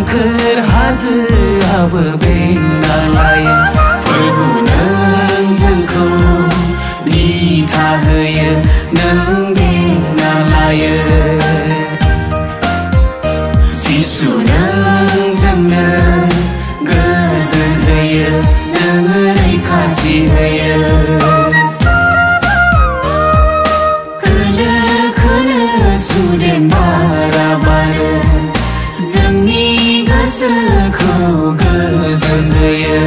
सोमखोर हाजोआबो बेंना लायो फोरबो नों जोंखौ दिथा होयो नों बेंना लायो जिसु नों जोंनो गोजोन होयो नों रैखाथि होयो सुदेम बारा बारो जोंनि गोसोखौ गोजोन होयो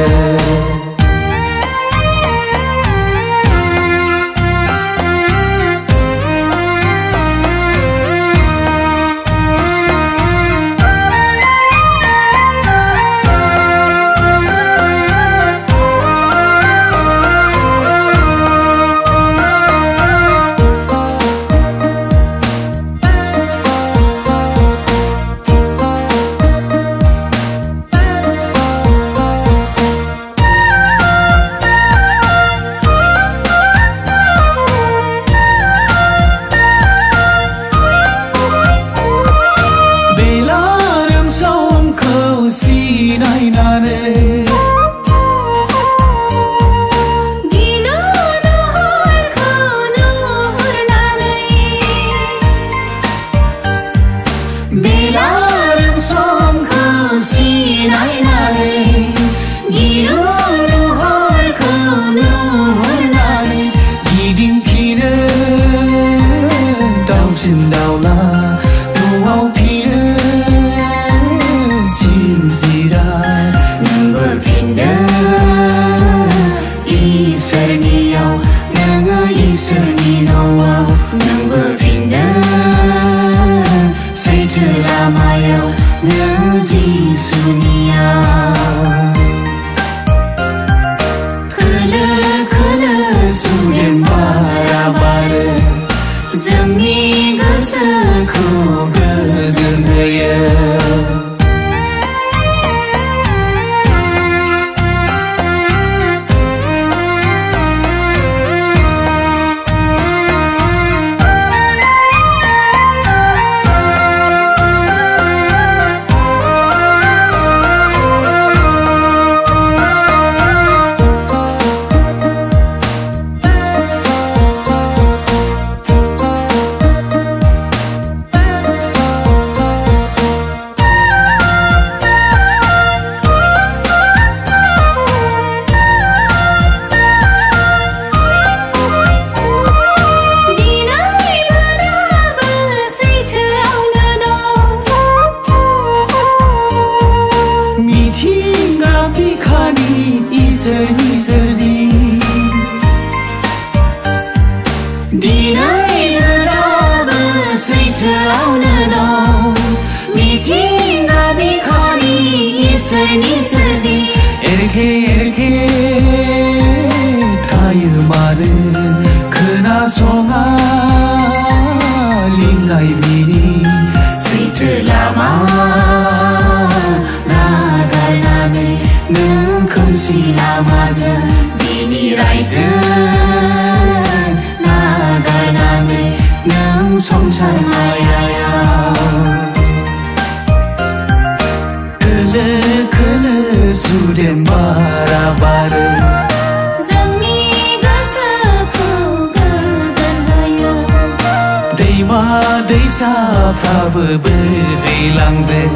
दैसाफ्राबो बोहैलांदों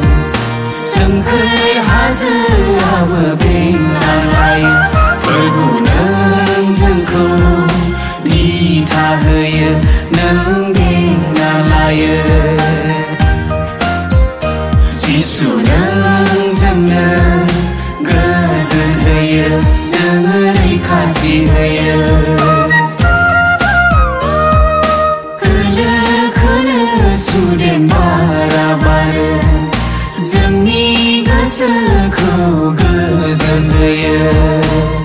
सोमखोर हाजोआबो बेंना लायो फोरबो नों जोंखौ दिथा होयो नों बेंना लायो जिसु नों जोंनो गोजोन होयो नों रैखाथि होयो सुदेम बारा बारो जोंनि गोसोखौ गोजोन होयो